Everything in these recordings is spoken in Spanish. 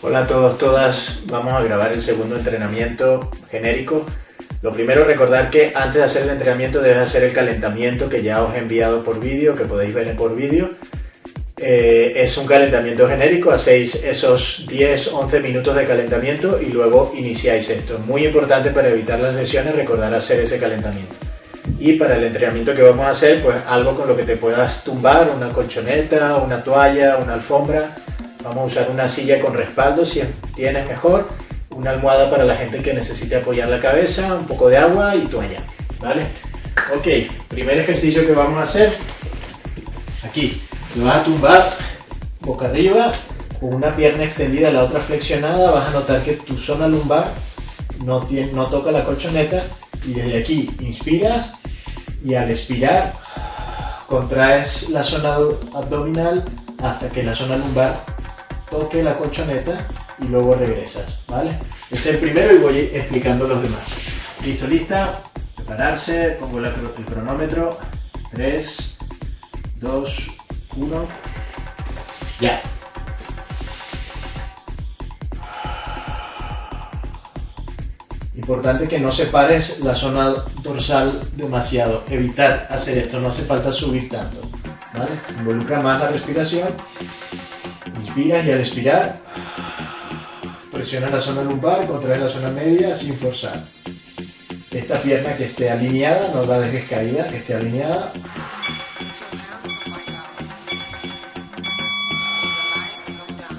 Hola a todos, todas. Vamos a grabar el segundo entrenamiento genérico. Lo primero, recordar que antes de hacer el entrenamiento debes hacer el calentamiento que ya os he enviado por vídeo, que podéis ver por vídeo. Es un calentamiento genérico, hacéis esos 10-11 minutos de calentamiento y luego iniciáis esto. Muy importante para evitar las lesiones, recordar hacer ese calentamiento. Y para el entrenamiento que vamos a hacer, pues algo con lo que te puedas tumbar, una colchoneta, una toalla, una alfombra. Vamos a usar una silla con respaldo si tienes mejor, una almohada para la gente que necesite apoyar la cabeza, un poco de agua y toalla, ¿vale? Ok, primer ejercicio que vamos a hacer, aquí, te vas a tumbar boca arriba, con una pierna extendida, la otra flexionada, vas a notar que tu zona lumbar no toca la colchoneta y desde aquí inspiras y al expirar contraes la zona abdominal hasta que la zona lumbar toque la colchoneta y luego regresas, ¿vale? Ese es el primero y voy explicando los demás. ¿Listo? ¿Lista? Prepararse, pongo el cronómetro. 3, 2, 1, ya. Importante que no separes la zona dorsal demasiado, evitar hacer esto, no hace falta subir tanto, ¿vale? Involucra más la respiración. Inspiras y al expirar presiona la zona lumbar, contraes la zona media sin forzar. Esta pierna que esté alineada, no la dejes caída, que esté alineada.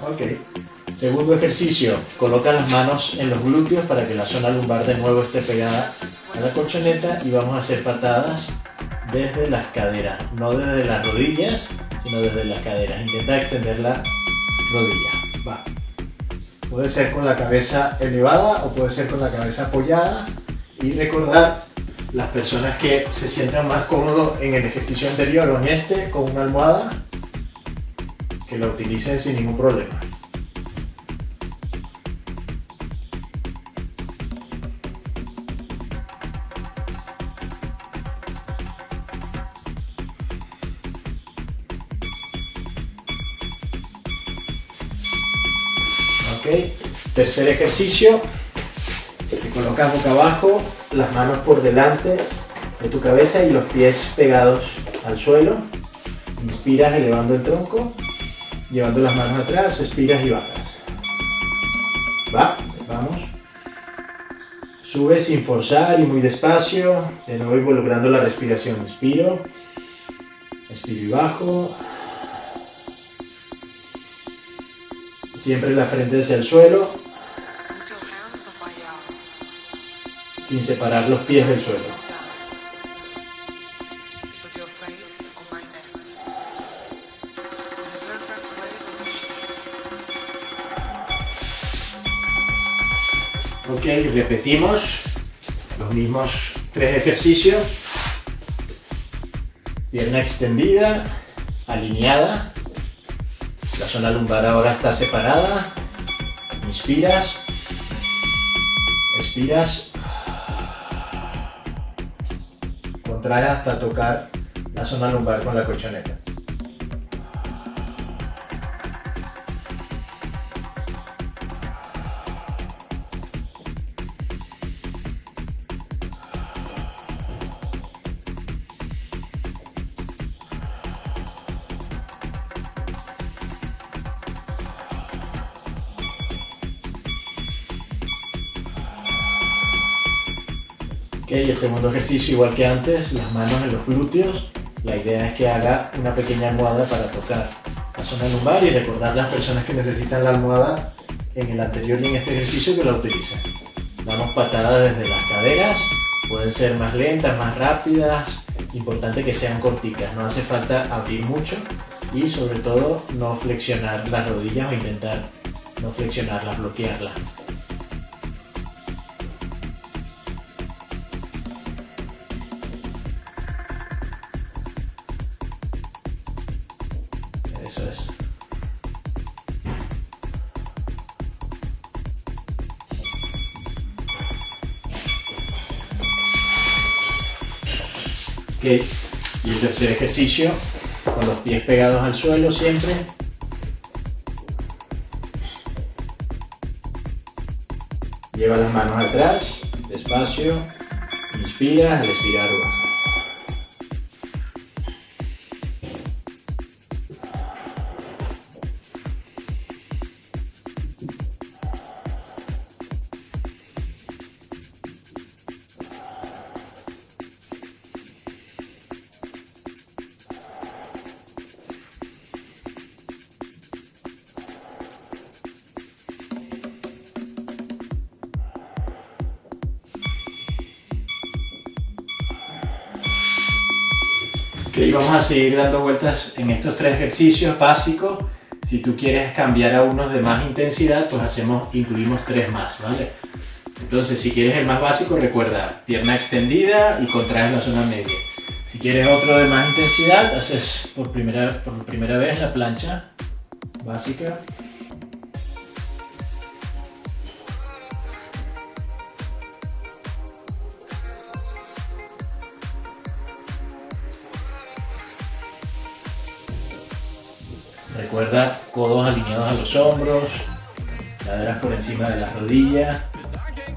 Ok. Segundo ejercicio, coloca las manos en los glúteos para que la zona lumbar de nuevo esté pegada a la colchoneta y vamos a hacer patadas desde las caderas, no desde las rodillas, sino desde las caderas. Intenta extender la rodilla. Va. Puede ser con la cabeza elevada o puede ser con la cabeza apoyada. Y recordar, las personas que se sientan más cómodos en el ejercicio anterior o en este, con una almohada, que la utilicen sin ningún problema. Okay. Tercer ejercicio, te colocas boca abajo, las manos por delante de tu cabeza y los pies pegados al suelo. Inspiras elevando el tronco, llevando las manos atrás, expiras y bajas. Va, vamos. Sube sin forzar y muy despacio, de nuevo involucrando la respiración. Inspiro, expiro y bajo. Siempre la frente hacia el suelo, sin separar los pies del suelo. Ok, repetimos los mismos 3 ejercicios. Pierna extendida, alineada. La zona lumbar ahora está separada. Inspiras, expiras, contraes hasta tocar la zona lumbar con la colchoneta. Ok, el segundo ejercicio igual que antes, las manos en los glúteos. La idea es que haga una pequeña almohada para tocar la zona lumbar y recordar a las personas que necesitan la almohada en el anterior y en este ejercicio que la utilicen. Damos patadas desde las caderas, pueden ser más lentas, más rápidas, importante que sean corticas, no hace falta abrir mucho y sobre todo no flexionar las rodillas o intentar no flexionarlas, bloquearlas. Eso es. Ok, y el tercer ejercicio, con los pies pegados al suelo siempre. Lleva las manos atrás, despacio, inspira, al expirar baja. Ok, vamos a seguir dando vueltas en estos 3 ejercicios básicos. Si tú quieres cambiar a unos de más intensidad, pues incluimos 3 más, ¿vale? Entonces, si quieres el más básico, recuerda, pierna extendida y contraes la zona media. Si quieres otro de más intensidad, haces por primera vez la plancha básica. Recuerda, codos alineados a los hombros, caderas por encima de las rodillas,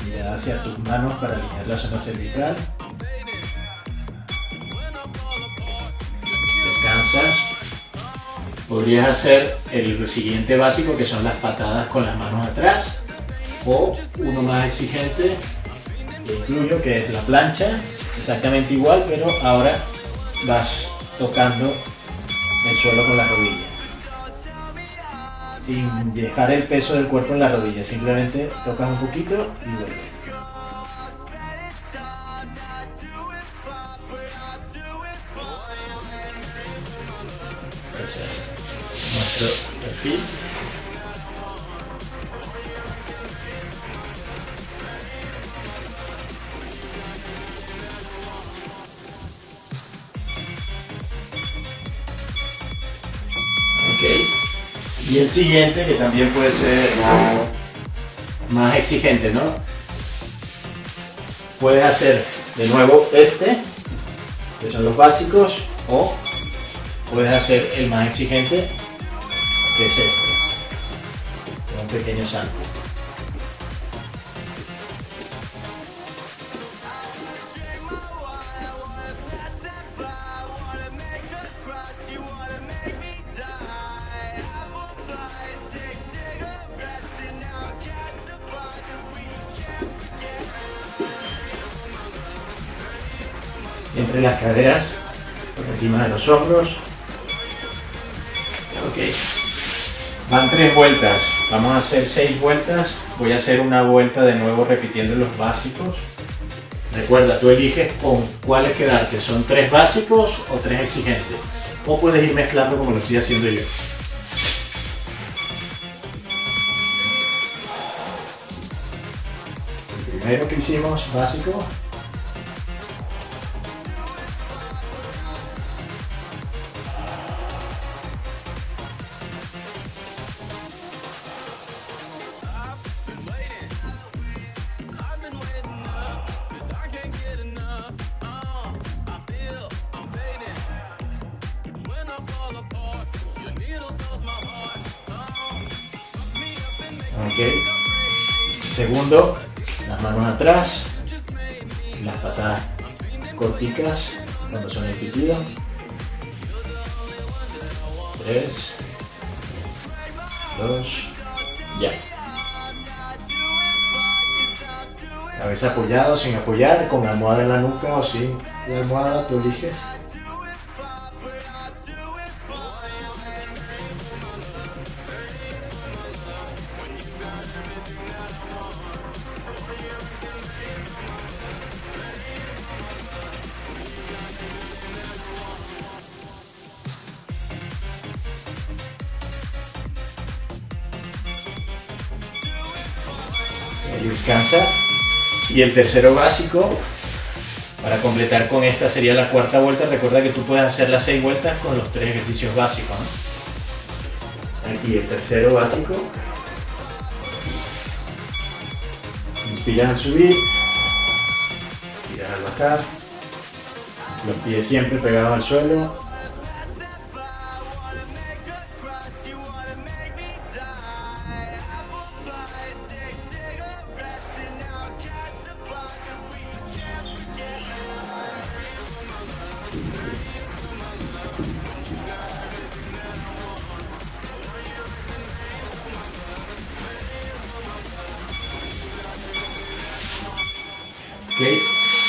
mirada hacia tus manos para alinear la zona cervical. Descansas. Podrías hacer el siguiente básico, que son las patadas con las manos atrás, o uno más exigente que incluyo, que es la plancha, exactamente igual, pero ahora vas tocando el suelo con la rodilla, sin dejar el peso del cuerpo en la rodilla, simplemente tocas un poquito y vuelves. Eso es nuestro perfil. Ok. Y el siguiente, que también puede ser más exigente, ¿no? Puedes hacer de nuevo que son los básicos, o puedes hacer el más exigente, que es con un pequeño salto. Entre las caderas, por encima de los hombros. Ok. Van 3 vueltas. Vamos a hacer 6 vueltas. Voy a hacer una vuelta de nuevo repitiendo los básicos. Recuerda, tú eliges con cuáles quedarte. ¿Son 3 básicos o 3 exigentes? O puedes ir mezclando como lo estoy haciendo yo. El primero que hicimos, básico. Ok. Segundo, las manos atrás, las patadas corticas cuando son el pitido. 3, 2, ya. Cabeza apoyada o sin apoyar, con almohada en la nuca o sin almohada, tú eliges. Y descansa. Y el tercero básico, para completar con esta, sería la cuarta vuelta. Recuerda que tú puedes hacer las 6 vueltas con los 3 ejercicios básicos, ¿no? Aquí el tercero básico. Inspiras al subir, expiras al bajar, los pies siempre pegados al suelo. Ok,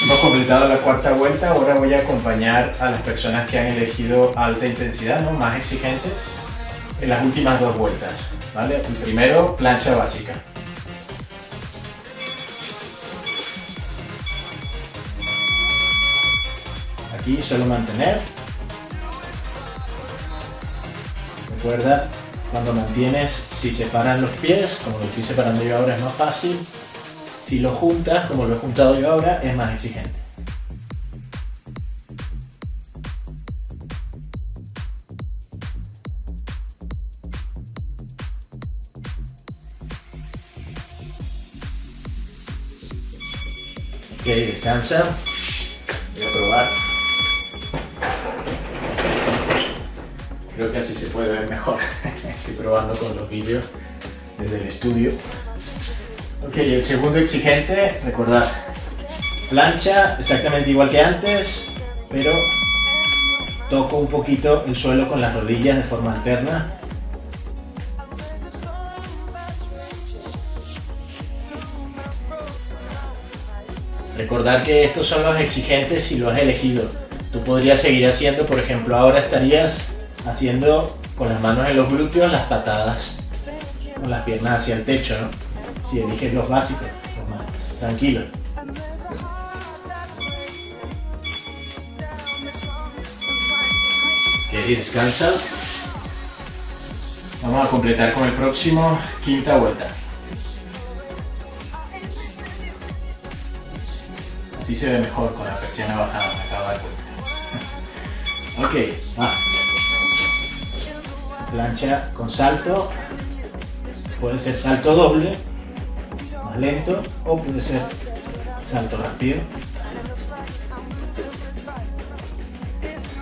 hemos completado la cuarta vuelta. Ahora voy a acompañar a las personas que han elegido alta intensidad, ¿no? Más exigente, en las últimas dos vueltas, ¿vale? El primero, plancha básica. Aquí solo mantener. Recuerda, cuando mantienes, si separas los pies, como lo estoy separando yo ahora, es más fácil. Si lo juntas, como lo he juntado yo ahora, es más exigente. Ok, descansa. Voy a probar. Creo que así se puede ver mejor. Estoy probando con los vídeos desde el estudio. Ok, el segundo exigente, recordad, plancha exactamente igual que antes, pero toco un poquito el suelo con las rodillas de forma alterna. Recordar que estos son los exigentes si lo has elegido. Tú podrías seguir haciendo, por ejemplo, ahora estarías haciendo con las manos en los glúteos las patadas, con las piernas hacia el techo, ¿no? Si eliges los básicos, los más tranquilos. Ok, descansa. Vamos a completar con el próximo, quinta vuelta. Así se ve mejor con la persiana bajada, me acabo de dar cuenta. Ok, va. Plancha con salto. Puede ser salto doble, más lento, o puede ser salto rápido.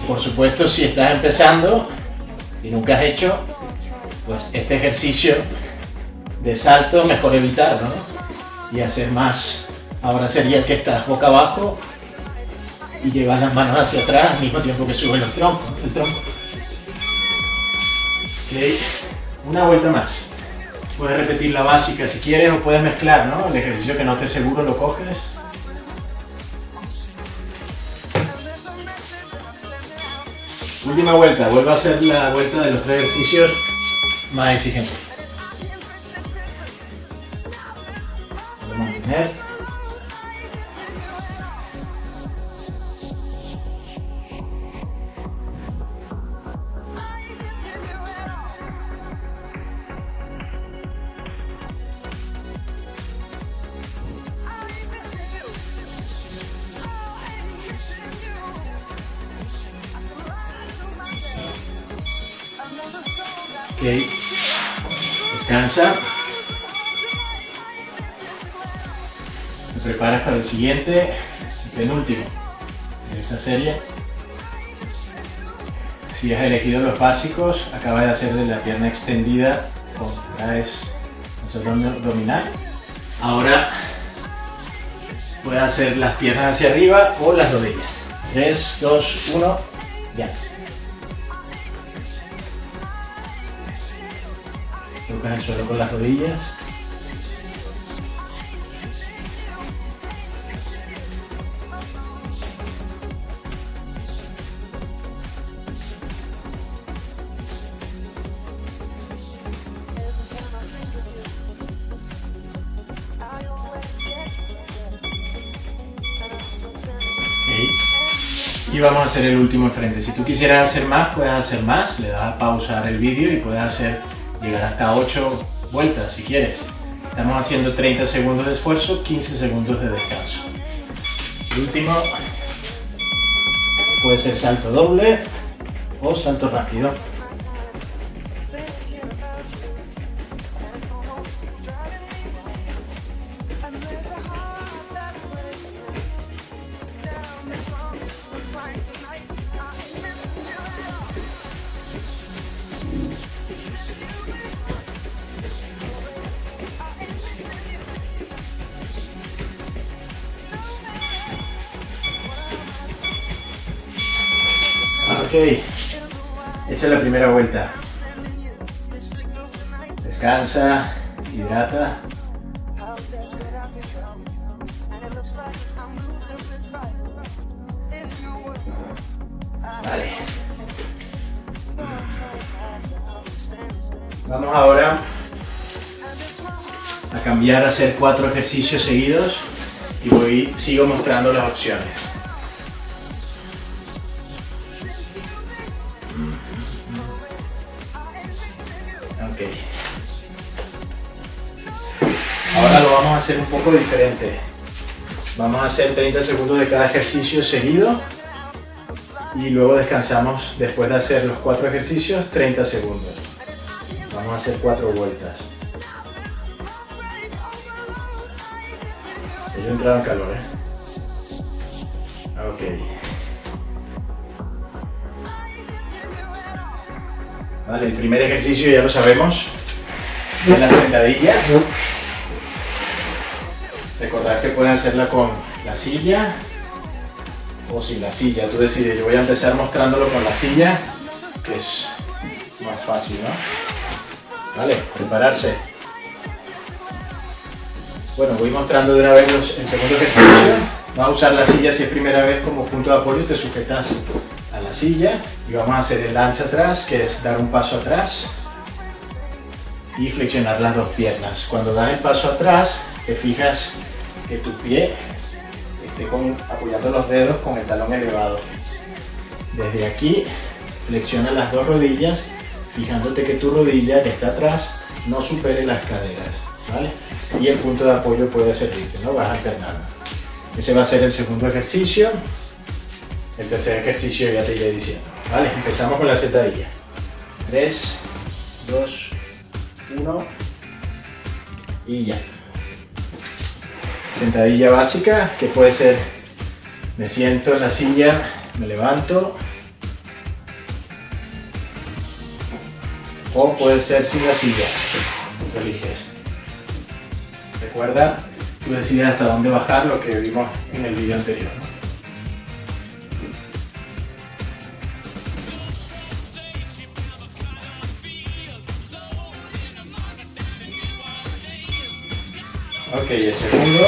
Por supuesto, si estás empezando y nunca has hecho, pues este ejercicio de salto mejor evitarlo, ¿no? Y hacer más. Ahora sería el que estás boca abajo y llevas las manos hacia atrás al mismo tiempo que subes el tronco. Ok, una vuelta más. Puedes repetir la básica si quieres o puedes mezclar, ¿no? El ejercicio que no estés seguro lo coges. Última vuelta, vuelvo a hacer la vuelta de los tres ejercicios más exigentes. Voy a mantener. Ok, descansa. Te preparas para el siguiente, el penúltimo de esta serie. Si has elegido los básicos, acabas de hacer de la pierna extendida con traes abdominal. Ahora puedes hacer las piernas hacia arriba o las rodillas. 3, 2, 1, ya. Tocas el suelo con las rodillas. Y vamos a hacer el último enfrente. Si tú quisieras hacer más, puedes hacer más. Le das a pausar el vídeo y puedes llegar hasta 8 vueltas si quieres. Estamos haciendo 30 segundos de esfuerzo, 15 segundos de descanso. El último puede ser salto doble o salto rápido. Ok, echa la primera vuelta. Descansa, hidrata. Vale. Vamos ahora a cambiar a hacer 4 ejercicios seguidos y sigo mostrando las opciones. Ok. Ahora lo vamos a hacer un poco diferente. Vamos a hacer 30 segundos de cada ejercicio seguido y luego descansamos después de hacer los 4 ejercicios 30 segundos. Vamos a hacer 4 vueltas. Yo he entrado en calor, Ok. Vale, el primer ejercicio ya lo sabemos. Es la sentadilla. Recordad que puedes hacerla con la silla o sin la silla, tú decides. Yo voy a empezar mostrándolo con la silla, que es más fácil, ¿no? Vale, prepararse. Bueno, voy mostrando de una vez el segundo ejercicio. Vamos a usar la silla si es primera vez como punto de apoyo, te sujetas a la silla y vamos a hacer el lanza atrás, que es dar un paso atrás y flexionar las dos piernas. Cuando das el paso atrás, te fijas que tu pie esté apoyando los dedos con el talón elevado. Desde aquí, flexiona las dos rodillas, fijándote que tu rodilla que está atrás no supere las caderas, ¿vale? Y el punto de apoyo puede servirte, ¿no? Vas alternando. Ese va a ser el segundo ejercicio. El tercer ejercicio ya te iré diciendo, ¿vale? Empezamos con la sentadilla. 3, 2, 1 y ya. Sentadilla básica, que puede ser me siento en la silla, me levanto, o puede ser sin la silla, tú eliges. Recuerda, tú decides hasta dónde bajar, lo que vimos en el video anterior, ¿no? Ok, el segundo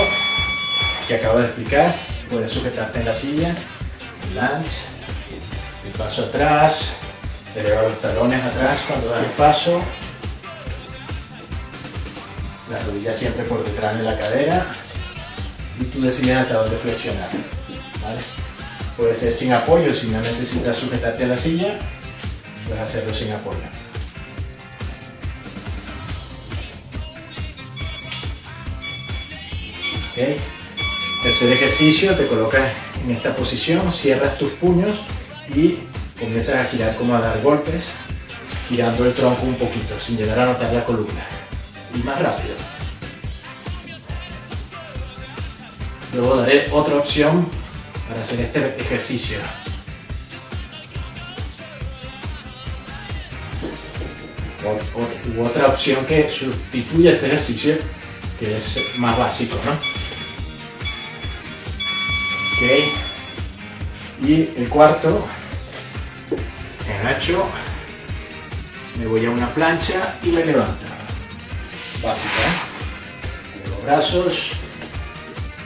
que acabo de explicar, puedes sujetarte en la silla, el lunge, el paso atrás, eleva los talones atrás cuando das el paso, las rodillas siempre por detrás de la cadera y tú decides hasta dónde flexionar, ¿vale? Puede ser sin apoyo, si no necesitas sujetarte a la silla, puedes hacerlo sin apoyo. Okay. Tercer ejercicio, te colocas en esta posición, cierras tus puños y comienzas a girar como a dar golpes, girando el tronco un poquito, sin llegar a notar la columna. Y más rápido. Luego daré otra opción para hacer este ejercicio. Otra opción que sustituye este ejercicio, que es más básico, ¿no? Okay. Y el cuarto, me agacho, me voy a una plancha y me levanto. Básica, ¿eh? Los brazos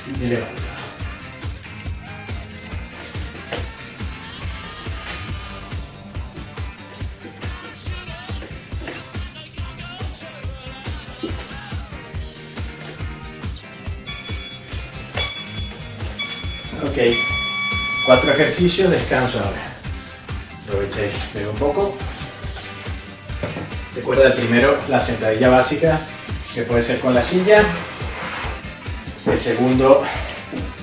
y me levanto. Ok, 4 ejercicios, descanso ahora. Aproveché, bebo un poco. Recuerda el primero, la sentadilla básica, que puede ser con la silla. El segundo,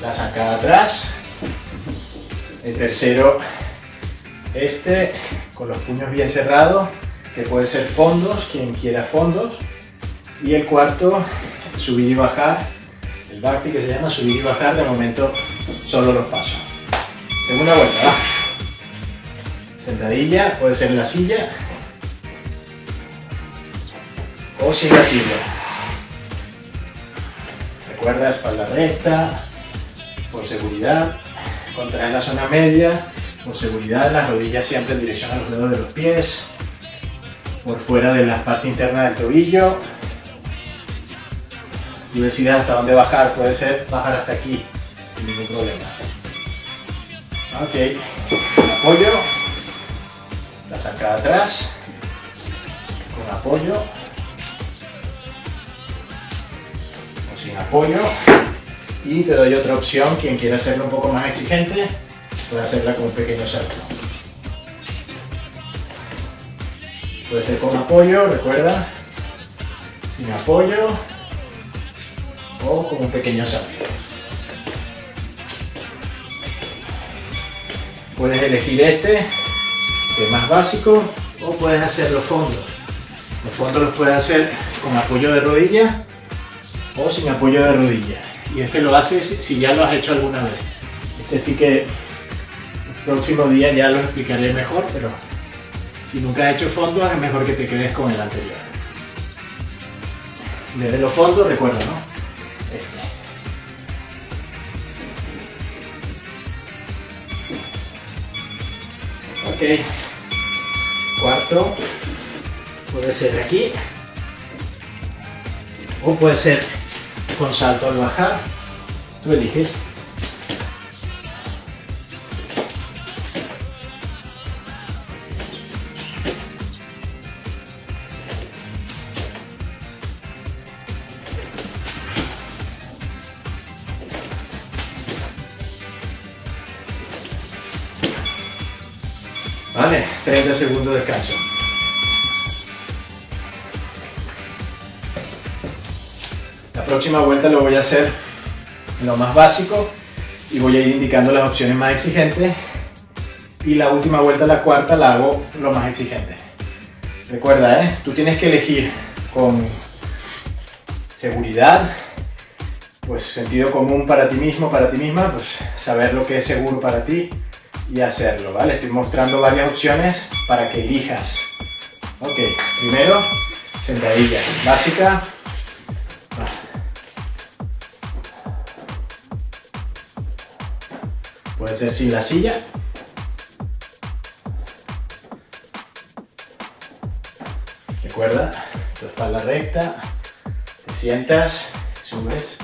la zancada atrás. El tercero, con los puños bien cerrados, que puede ser fondos, quien quiera fondos. Y el cuarto, subir y bajar. El backflip, que se llama subir y bajar, de momento solo los pasos. Segunda vuelta, va. Sentadilla, puede ser en la silla o sin la silla. Recuerda, espalda recta, por seguridad, contrae la zona media Por seguridad, las rodillas siempre en dirección a los dedos de los pies, por fuera de la parte interna del tobillo. Tú decides hasta dónde bajar, puede ser bajar hasta aquí, sin ningún problema. Ok, apoyo, la sacada atrás, con apoyo, o sin apoyo, y te doy otra opción, quien quiera hacerlo un poco más exigente, puede hacerla con un pequeño salto. Puede ser con apoyo, recuerda, sin apoyo, o con un pequeño salto. Puedes elegir este, que es más básico, o puedes hacer los fondos. Los fondos los puedes hacer con apoyo de rodilla o sin apoyo de rodilla. Y este lo haces si ya lo has hecho alguna vez. Este sí que el próximo día ya lo explicaré mejor, pero si nunca has hecho fondos es mejor que te quedes con el anterior. Desde los fondos, recuerda, ¿no? Este. Ok. Cuarto. Puede ser aquí. O puede ser con salto al bajar. Tú eliges. Vale, 30 segundos de descanso. La próxima vuelta lo voy a hacer en lo más básico y voy a ir indicando las opciones más exigentes, y la última vuelta, la cuarta, la hago lo más exigente. Recuerda, tú tienes que elegir con seguridad, pues sentido común para ti mismo, para ti misma, pues saber lo que es seguro para ti y hacerlo, ¿vale? Estoy mostrando varias opciones para que elijas. Ok, primero, sentadilla básica. Puede ser sin la silla. Recuerda, tu espalda recta, te sientas, subes.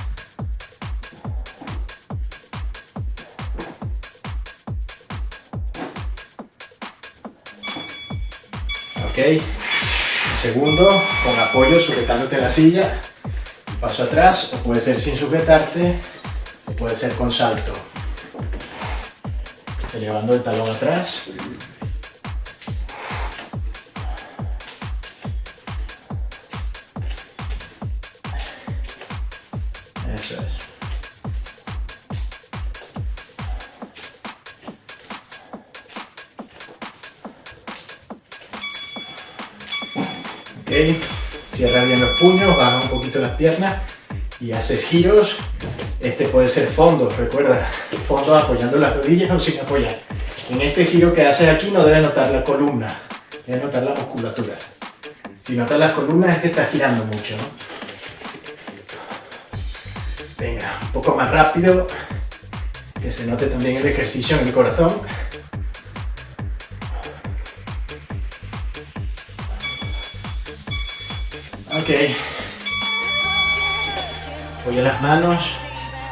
Ok, segundo, con apoyo, sujetándote en la silla, paso atrás, o puede ser sin sujetarte, o puede ser con salto, elevando el talón atrás. Eso es. Ok, cierra bien los puños, baja un poquito las piernas y haces giros. Este puede ser fondo, recuerda, fondo apoyando las rodillas o sin apoyar. En este giro que haces aquí no debes notar la columna, debes notar la musculatura. Si notas las columnas es que estás girando mucho, ¿no? Venga, un poco más rápido, que se note también el ejercicio en el corazón. Ok, apoyo las manos.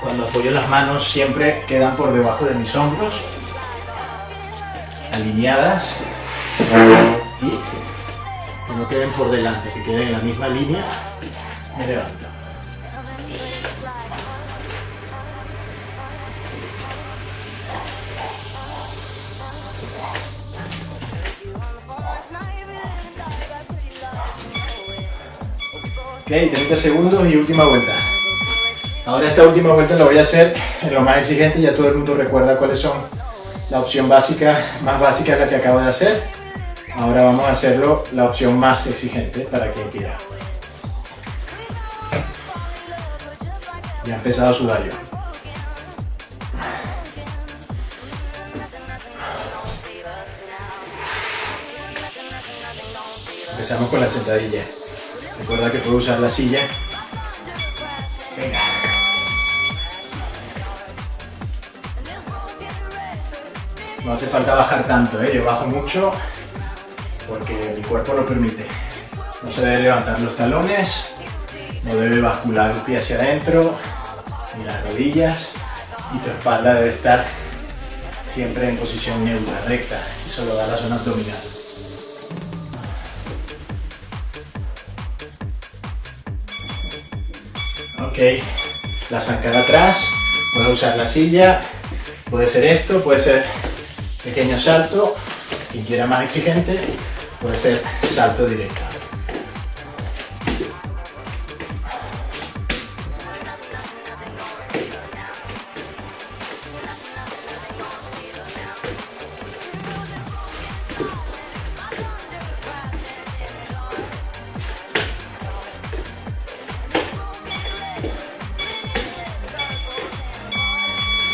Cuando apoyo las manos siempre quedan por debajo de mis hombros, alineadas, y que no queden por delante, que queden en la misma línea. Me levanto. Ok, 30 segundos y última vuelta. Ahora esta última vuelta la voy a hacer en lo más exigente, ya todo el mundo recuerda cuáles son. La opción básica, más básica es la que acabo de hacer. Ahora vamos a hacerlo la opción más exigente para quien quiera. Ya ha empezado a sudar yo. Empezamos con la sentadilla. Recuerda que puedo usar la silla. Venga. No hace falta bajar tanto, yo bajo mucho porque mi cuerpo lo permite. No se debe levantar los talones, no debe bascular el pie hacia adentro, ni las rodillas, y tu espalda debe estar siempre en posición neutra, recta. Eso lo da la zona abdominal. Ok, la zancada atrás, puedes usar la silla, puede ser esto, puede ser pequeño salto, quien quiera más exigente, puede ser salto directo.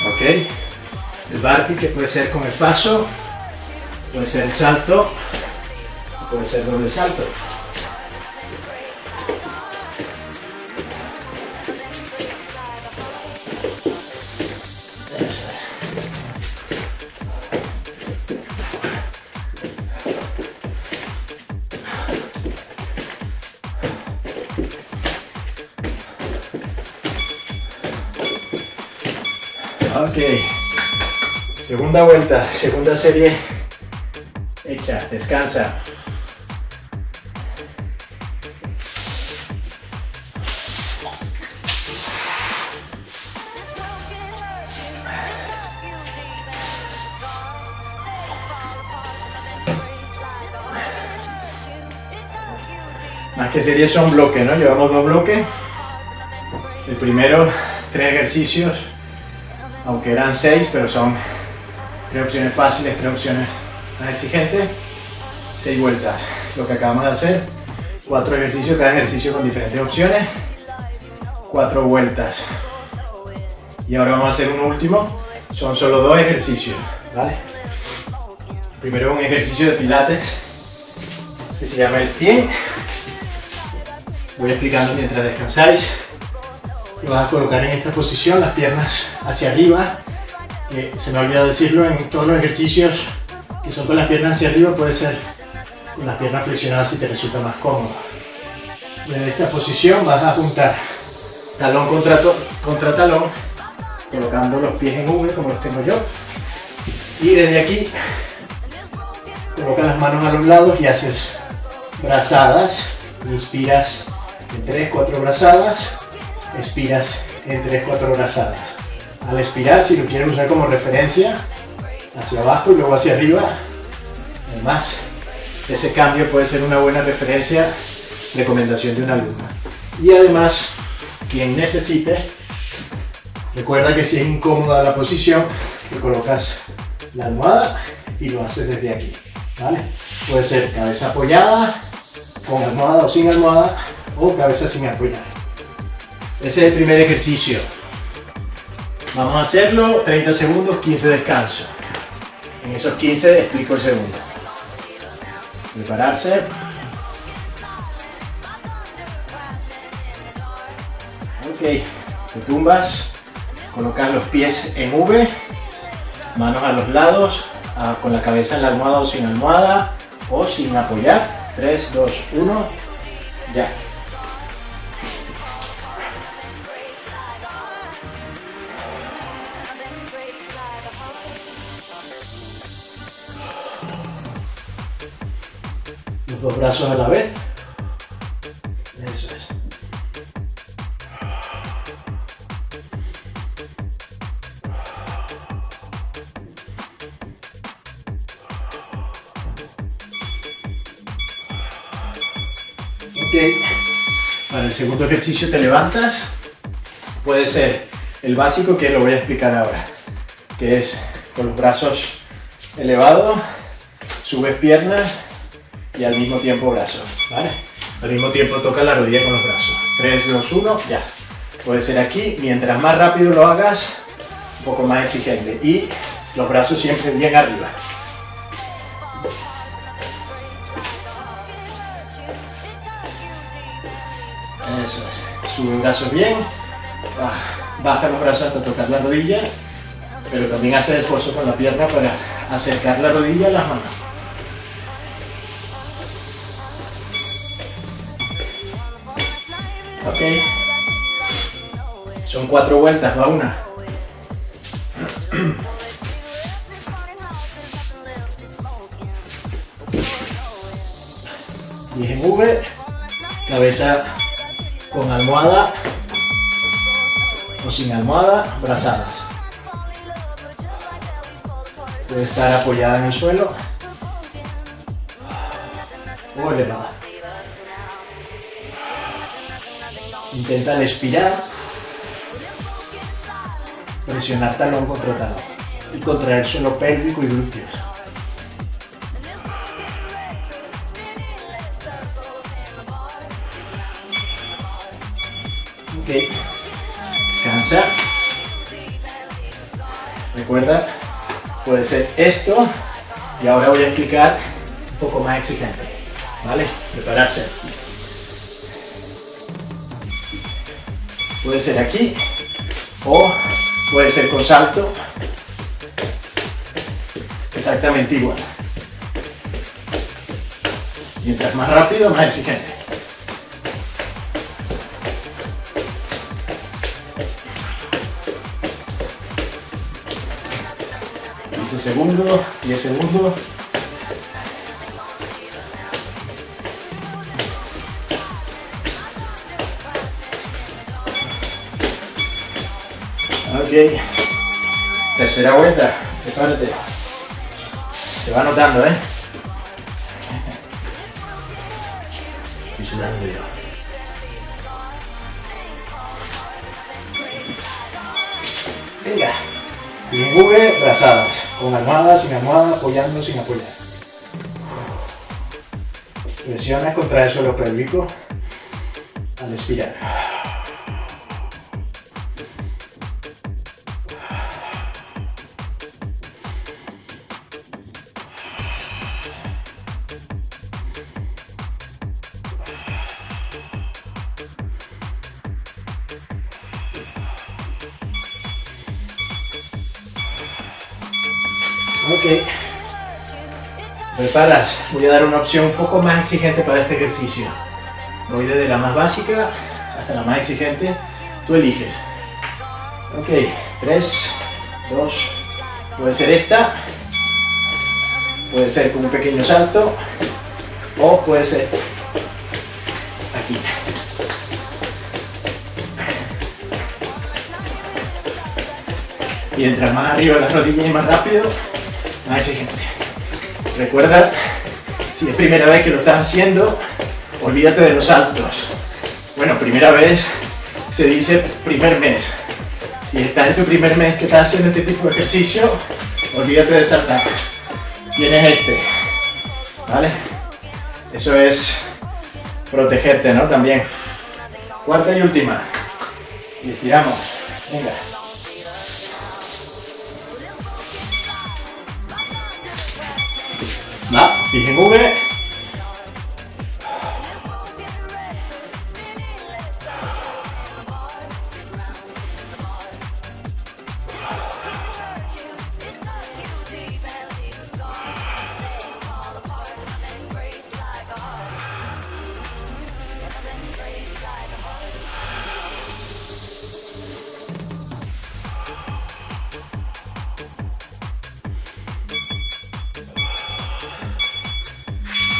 Ok, el burpee, que puede ser con el paso, puede ser el salto, puede ser doble salto. Eso es. Ok, segunda vuelta, segunda serie hecha, descansa. Más que series son bloques, ¿no? Llevamos 2 bloques. El primero, 3 ejercicios, aunque eran 6, pero son 3 opciones fáciles, 3 opciones más exigentes. 6 vueltas, lo que acabamos de hacer. 4 ejercicios, cada ejercicio con diferentes opciones. 4 vueltas. Y ahora vamos a hacer un último. Son solo 2 ejercicios, ¿vale? Primero un ejercicio de pilates que se llama el 100. Voy explicando mientras descansáis. Te vas a colocar en esta posición, las piernas hacia arriba. Se me ha olvidado decirlo, en todos los ejercicios que son con las piernas hacia arriba, puede ser con las piernas flexionadas si te resulta más cómodo. Desde esta posición vas a juntar talón contra talón, colocando los pies en V como los tengo yo. Y desde aquí colocas las manos a los lados y haces brazadas. Inspiras en 3-4 brazadas, expiras en 3-4 brazadas. Al expirar, si lo quieres usar como referencia, hacia abajo y luego hacia arriba, además, ese cambio puede ser una buena referencia, recomendación de un alumno. Y además, quien necesite, recuerda que si es incómoda la posición, te colocas la almohada y lo haces desde aquí, ¿vale? Puede ser cabeza apoyada, con almohada o sin almohada, o cabeza sin apoyar. Ese es el primer ejercicio. Vamos a hacerlo 30 segundos, 15 descanso. En esos 15 explico el segundo. Prepararse. Ok, te tumbas, colocas los pies en V, manos a los lados, con la cabeza en la almohada o sin apoyar. 3, 2, 1, ya. Los 2 brazos a la vez. Eso es. Ok, para el segundo ejercicio te levantas, puede ser el básico que lo voy a explicar ahora, que es con los brazos elevados, subes piernas y al mismo tiempo brazos, ¿vale? Al mismo tiempo toca la rodilla con los brazos. 3, 2, 1, ya. Puede ser aquí, mientras más rápido lo hagas, un poco más exigente. Y los brazos siempre bien arriba. Eso es. Sube brazos bien. Baja los brazos hasta tocar la rodilla. pero también hace esfuerzo con la pierna para acercar la rodilla a las manos. Ok. Son 4 vueltas, va una. Y en V, cabeza con almohada o sin almohada, brazadas. Puede estar apoyada en el suelo o elevada. Intenta respirar, presionar talón contra talón y contraer suelo pélvico y glúteos. Ok, descansa. Recuerda, puede ser esto y ahora voy a explicar un poco más exigente, ¿vale? Prepararse. Puede ser aquí o puede ser con salto, exactamente igual. Mientras más rápido, más exigente. Segundos, 10 segundos. Ok, tercera vuelta, prepárate. Se va notando, ¿eh? Estoy sudando yo. Venga. Y en V, brazadas, con almohada, sin almohada, apoyando, sin apoyar. Presiona contra el suelo pélvico al expirar. Ok, preparas, voy a dar una opción un poco más exigente para este ejercicio. Voy desde la más básica hasta la más exigente, tú eliges. Ok, 3, 2, puede ser esta, puede ser con un pequeño salto o puede ser aquí. Mientras más arriba las rodillas y más rápido, más exigente. Recuerda, si es primera vez que lo estás haciendo, olvídate de los saltos. Bueno, primera vez se dice primer mes. Si estás en tu primer mes que estás haciendo este tipo de ejercicio, olvídate de saltar. Tienes este, ¿vale? Eso es protegerte, ¿no? También. Cuarta y última. Y estiramos. Venga. Va, dije en V.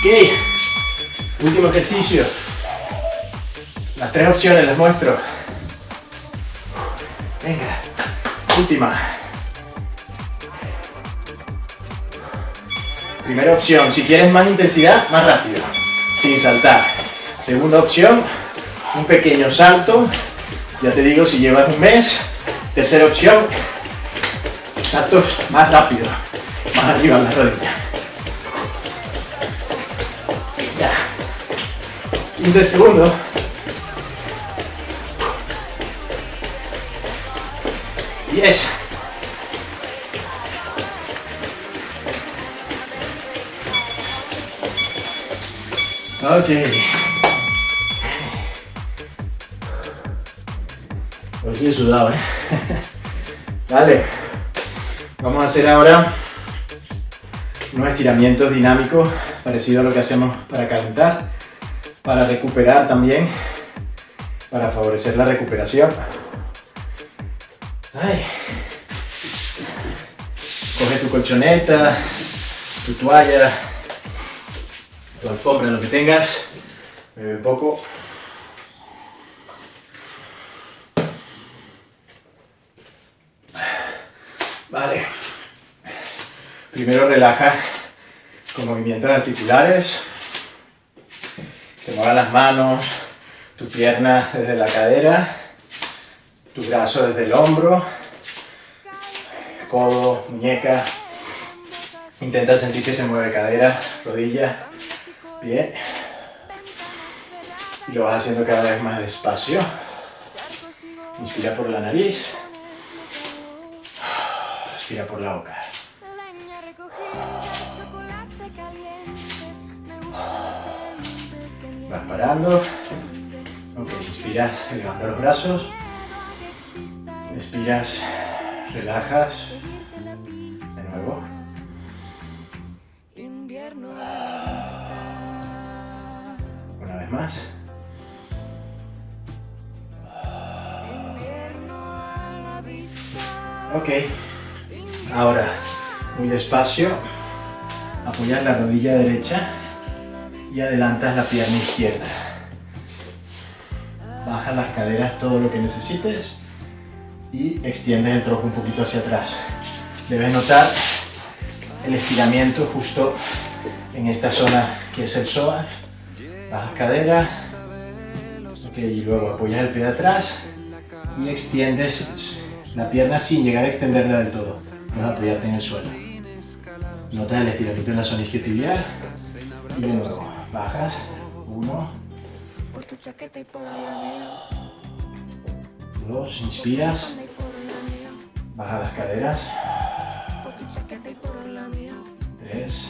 Ok, último ejercicio. Las 3 opciones las muestro. Venga, última. Primera opción, si quieres más intensidad, más rápido, sin saltar. Segunda opción, un pequeño salto. Ya te digo, si llevas un mes. Tercera opción, saltos más rápido, más arriba en la rodilla. 15 segundos. Yes. Ok. Hoy sí he sudado, Vale. Vamos a hacer ahora unos estiramientos dinámicos parecido a lo que hacemos para calentar, para recuperar también, para favorecer la recuperación. Ay. Coge tu colchoneta, tu toalla, tu alfombra, lo que tengas, bebe un poco. Vale. Primero relaja con movimientos articulares. Se muevan las manos, tu pierna desde la cadera, tu brazo desde el hombro, codo, muñeca. Intenta sentir que se mueve cadera, rodilla, pie. Y lo vas haciendo cada vez más despacio. Inspira por la nariz. Respira por la boca. Vas parando. Ok, inspiras elevando los brazos. Expiras, relajas. De nuevo. Una vez más. Ok. Ahora, muy despacio, apoyas la rodilla derecha y adelantas la pierna izquierda. Baja las caderas todo lo que necesites y extiendes el tronco un poquito hacia atrás. Debes notar el estiramiento justo en esta zona que es el psoas. Bajas caderas. Ok, y luego apoyas el pie de atrás y extiendes la pierna sin llegar a extenderla del todo. Vas a apoyarte en el suelo. Notas el estiramiento en la zona isquiotibial. Y de nuevo, bajas. 1. 2, inspiras. Baja las caderas. 3.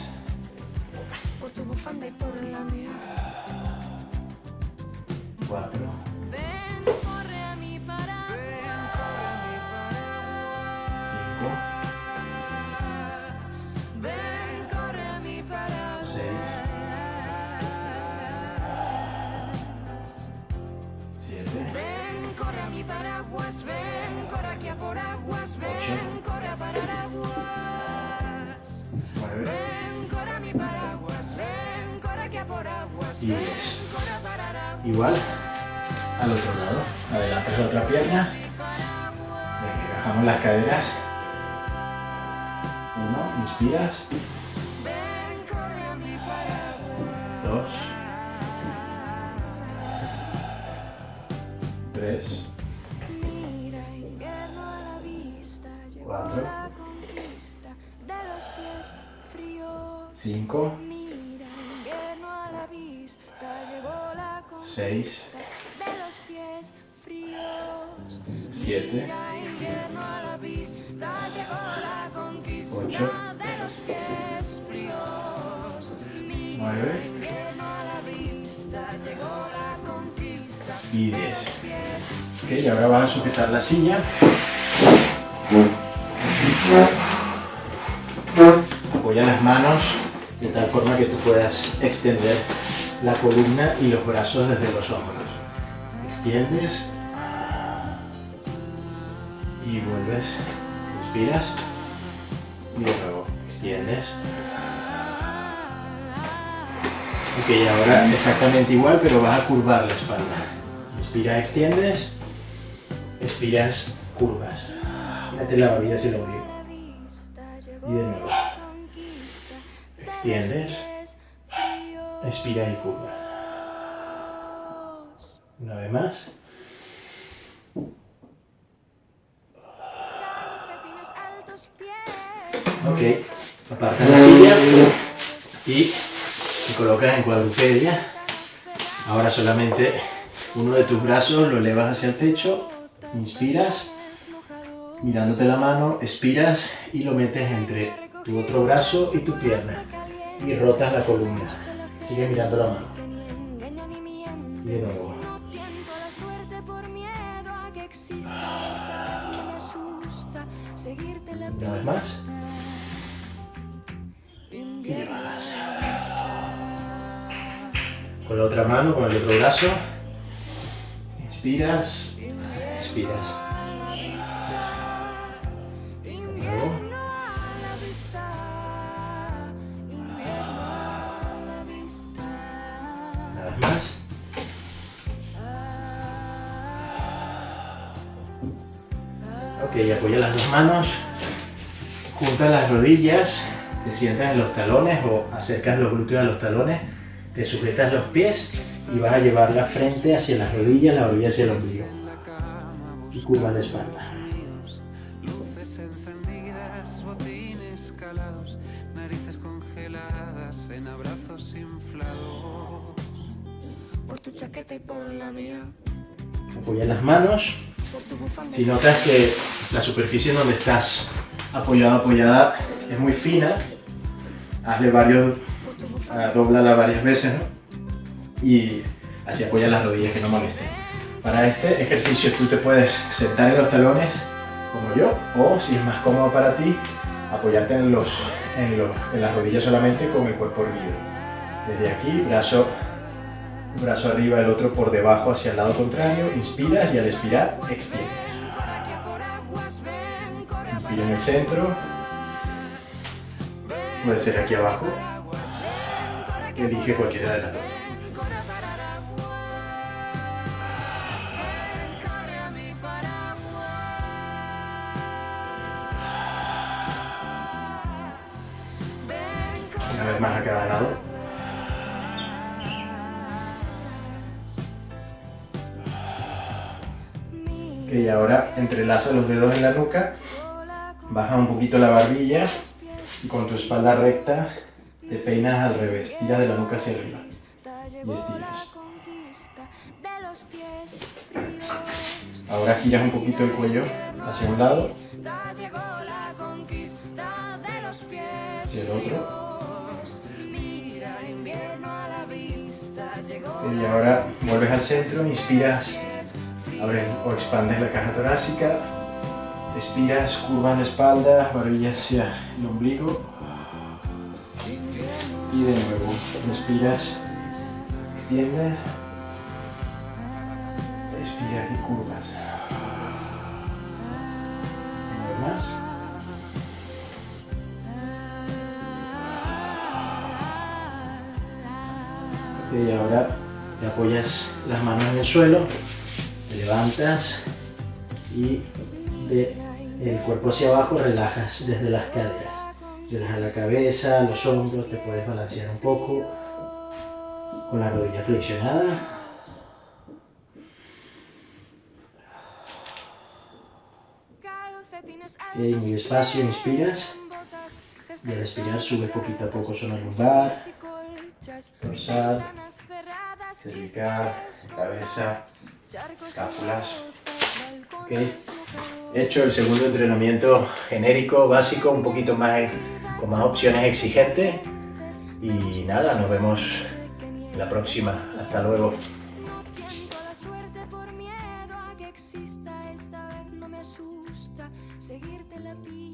4. 9 y 10. Igual al otro lado. Adelantas la otra pierna. Bajamos las caderas. 1, inspiras. 2. 3. 4. 5. 6. 7. 8. 9 y 10. Ok, y ahora vas a sujetar la silla. Apoya las manos de tal forma que tú puedas extender la columna y los brazos desde los hombros. Extiendes y vuelves. Inspiras y de nuevo extiendes. Ok, ahora exactamente igual, pero vas a curvar la espalda. Inspiras, extiendes. Expiras, curvas. Mete la barbilla hacia el ombligo. Y de nuevo. Extiendes. Expiras y curvas. Una vez más. Ok, apartas la silla y te colocas en cuadrupedia. Ahora solamente uno de tus brazos lo elevas hacia el techo. Inspiras, mirándote la mano, expiras y lo metes entre tu otro brazo y tu pierna. Y rotas la columna. Sigue mirando la mano. Y de nuevo. Una vez más. Y bajas. Con la otra mano, con el otro brazo. Inspiras, expiras. De nuevo. Una vez más. Ok, apoya las dos manos, junta las rodillas, te sientas en los talones o acercas los glúteos a los talones, te sujetas los pies y vas a llevar la frente hacia las rodillas, la barbilla hacia el ombligo y curva la espalda. Luces encendidas, botines calados, narices congeladas en abrazos inflados. Por tu chaqueta y por la mía. Apoya las manos. Si notas que la superficie en donde estás apoyada es muy fina, hazle dóblala varias veces, ¿no? Y así apoya las rodillas que no molesten. Para este ejercicio tú te puedes sentar en los talones como yo, o si es más cómodo para ti, apoyarte en las rodillas solamente con el cuerpo erguido. Desde aquí, un brazo arriba, el otro por debajo hacia el lado contrario, inspiras y al expirar extiendes. Inspira en el centro, puede ser aquí abajo, elige cualquiera de las dos. Una vez más a cada lado. Y ahora entrelaza los dedos en la nuca, baja un poquito la barbilla y con tu espalda recta te peinas al revés, tiras de la nuca hacia arriba y estiras. Ahora giras un poquito el cuello hacia un lado, hacia el otro. Y ahora vuelves al centro, inspiras. Abres o expandes la caja torácica, expiras, curvas la espalda, barbilla hacia el ombligo y de nuevo respiras, extiendes, expiras y curvas. Una vez más. Y ahora te apoyas las manos en el suelo. Te levantas y el cuerpo hacia abajo relajas desde las caderas. Relajas la cabeza, los hombros, te puedes balancear un poco con la rodilla flexionada. Y muy despacio inspiras y al expirar subes poquito a poco zona lumbar, dorsal, cervical, cabeza, escápulas. Okay. He hecho el segundo entrenamiento genérico, básico, un poquito más con más opciones exigentes. Y nada, nos vemos en la próxima. Hasta luego. Seguirte la pista.